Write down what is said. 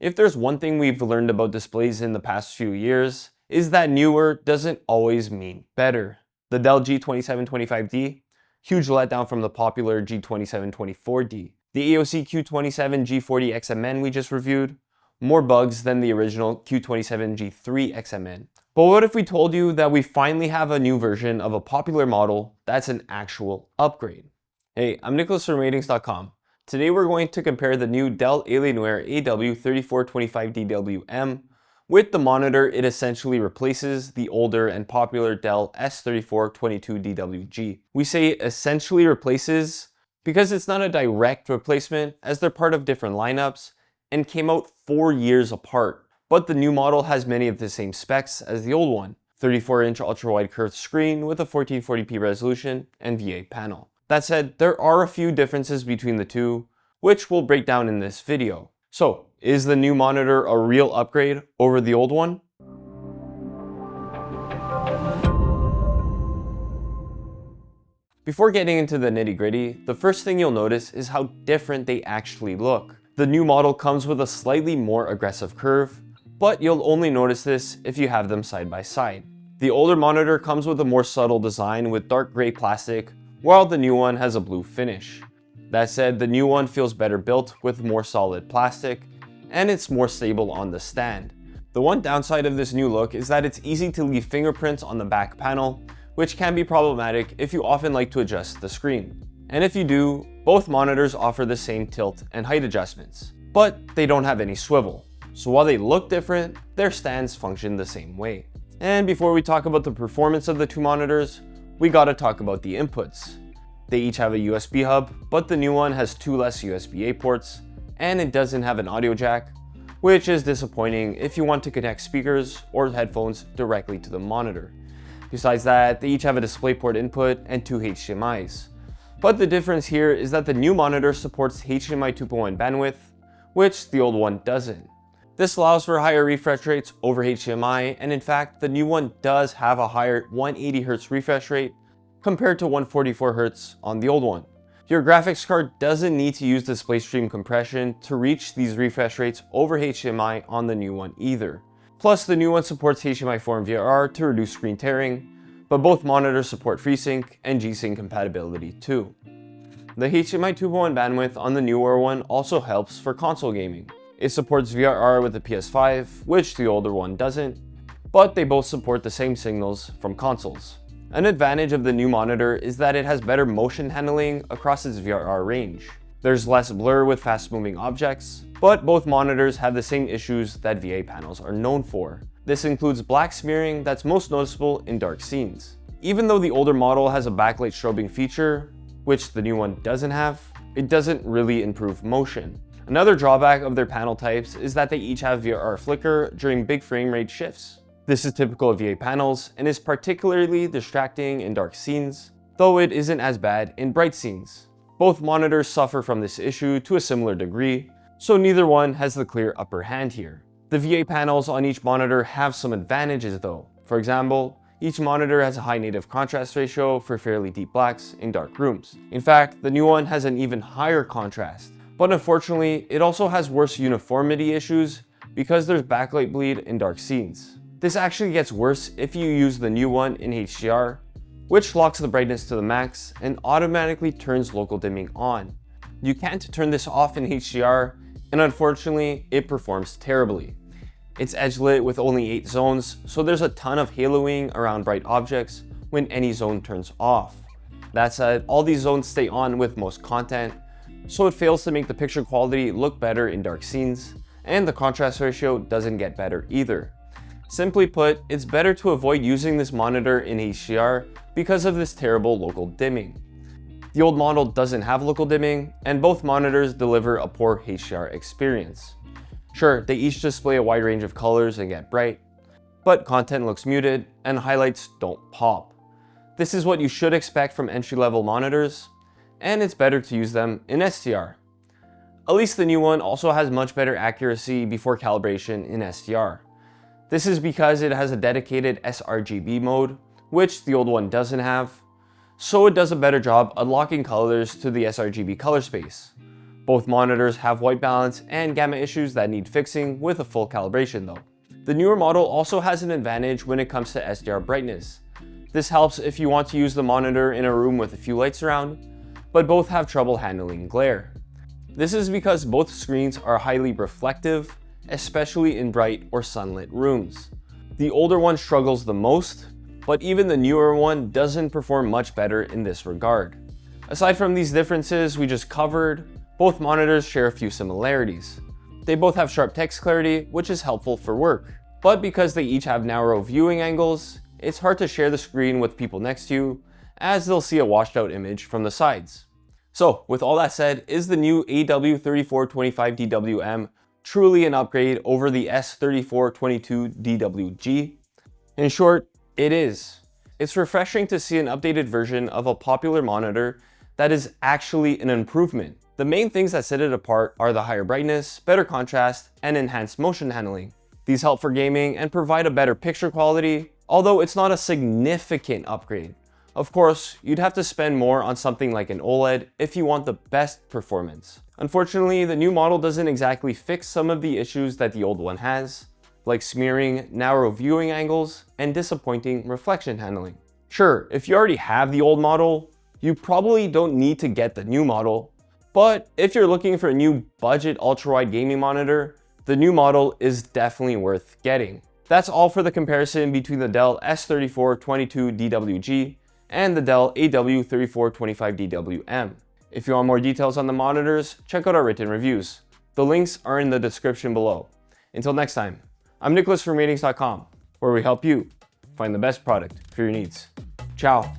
If there's one thing we've learned about displays in the past few years, is that newer doesn't always mean better. The Dell G2725D, huge letdown from the popular G2724D. The AOC Q27G40XMN we just reviewed, more bugs than the original Q27G3XMN. But what if we told you that we finally have a new version of a popular model that's an actual upgrade? Hey, I'm Nicholas from Ratings.com. Today we're going to compare the new Dell Alienware AW3425DWM with the monitor it essentially replaces, the older and popular Dell S3422DWG. We say essentially replaces because it's not a direct replacement, as they're part of different lineups and came out 4 years apart. But the new model has many of the same specs as the old one. 34-inch ultra-wide curved screen with a 1440p resolution and VA panel. That said, there are a few differences between the two, which we'll break down in this video. So, is the new monitor a real upgrade over the old one? Before getting into the nitty-gritty, the first thing you'll notice is how different they actually look. The new model comes with a slightly more aggressive curve, but you'll only notice this if you have them side by side. The older monitor comes with a more subtle design with dark gray plastic, while the new one has a blue finish. That said, the new one feels better built with more solid plastic, and it's more stable on the stand. The one downside of this new look is that it's easy to leave fingerprints on the back panel, which can be problematic if you often like to adjust the screen. And if you do, both monitors offer the same tilt and height adjustments, but they don't have any swivel. So while they look different, their stands function the same way. And before we talk about the performance of the two monitors, we gotta talk about the inputs. They each have a USB hub, but the new one has 2 less USB-A ports, and it doesn't have an audio jack, which is disappointing if you want to connect speakers or headphones directly to the monitor. Besides that, they each have a DisplayPort input and 2 HDMIs. But the difference here is that the new monitor supports HDMI 2.1 bandwidth, which the old one doesn't. This allows for higher refresh rates over HDMI, and in fact, the new one does have a higher 180Hz refresh rate compared to 144Hz on the old one. Your graphics card doesn't need to use display stream compression to reach these refresh rates over HDMI on the new one either. Plus, the new one supports HDMI 4 and VRR to reduce screen tearing, but both monitors support FreeSync and G-Sync compatibility too. The HDMI 2.1 bandwidth on the newer one also helps for console gaming. It supports VRR with the PS5, which the older one doesn't, but they both support the same signals from consoles. An advantage of the new monitor is that it has better motion handling across its VRR range. There's less blur with fast-moving objects, but both monitors have the same issues that VA panels are known for. This includes black smearing that's most noticeable in dark scenes. Even though the older model has a backlight strobing feature, which the new one doesn't have, it doesn't really improve motion. Another drawback of their panel types is that they each have VRR Flicker during big frame rate shifts. This is typical of VA panels and is particularly distracting in dark scenes, though it isn't as bad in bright scenes. Both monitors suffer from this issue to a similar degree, so neither one has the clear upper hand here. The VA panels on each monitor have some advantages though. For example, each monitor has a high native contrast ratio for fairly deep blacks in dark rooms. In fact, the new one has an even higher contrast. But unfortunately, it also has worse uniformity issues because there's backlight bleed in dark scenes. This actually gets worse if you use the new one in HDR, which locks the brightness to the max and automatically turns local dimming on. You can't turn this off in HDR, and unfortunately, it performs terribly. It's edge lit with only 8 zones, so there's a ton of haloing around bright objects when any zone turns off. That said, all these zones stay on with most content, so it fails to make the picture quality look better in dark scenes, and the contrast ratio doesn't get better either. Simply put, it's better to avoid using this monitor in HDR because of this terrible local dimming. The old model doesn't have local dimming, and both monitors deliver a poor HDR experience. Sure, they each display a wide range of colors and get bright, but content looks muted and highlights don't pop. This is what you should expect from entry-level monitors, and it's better to use them in SDR. At least the new one also has much better accuracy before calibration in SDR. This is because it has a dedicated sRGB mode, which the old one doesn't have, so it does a better job unlocking colors to the sRGB color space. Both monitors have white balance and gamma issues that need fixing with a full calibration though. The newer model also has an advantage when it comes to SDR brightness. This helps if you want to use the monitor in a room with a few lights around, but both have trouble handling glare. This is because both screens are highly reflective, especially in bright or sunlit rooms. The older one struggles the most, but even the newer one doesn't perform much better in this regard. Aside from these differences we just covered, both monitors share a few similarities. They both have sharp text clarity, which is helpful for work. But because they each have narrow viewing angles, it's hard to share the screen with people next to you, as they'll see a washed out image from the sides. So with all that said, is the new AW3425DWM truly an upgrade over the S3422DWG? In short, it is. It's refreshing to see an updated version of a popular monitor that is actually an improvement. The main things that set it apart are the higher brightness, better contrast, and enhanced motion handling. These help for gaming and provide a better picture quality, although it's not a significant upgrade. Of course, you'd have to spend more on something like an OLED if you want the best performance. Unfortunately, the new model doesn't exactly fix some of the issues that the old one has, like smearing, narrow viewing angles, and disappointing reflection handling. Sure, if you already have the old model, you probably don't need to get the new model, but if you're looking for a new budget ultrawide gaming monitor, the new model is definitely worth getting. That's all for the comparison between the Dell S3422DWG and the Dell AW3425DWM. If you want more details on the monitors, check out our written reviews. The links are in the description below. Until next time, I'm Nicholas from Ratings.com, where we help you find the best product for your needs. Ciao.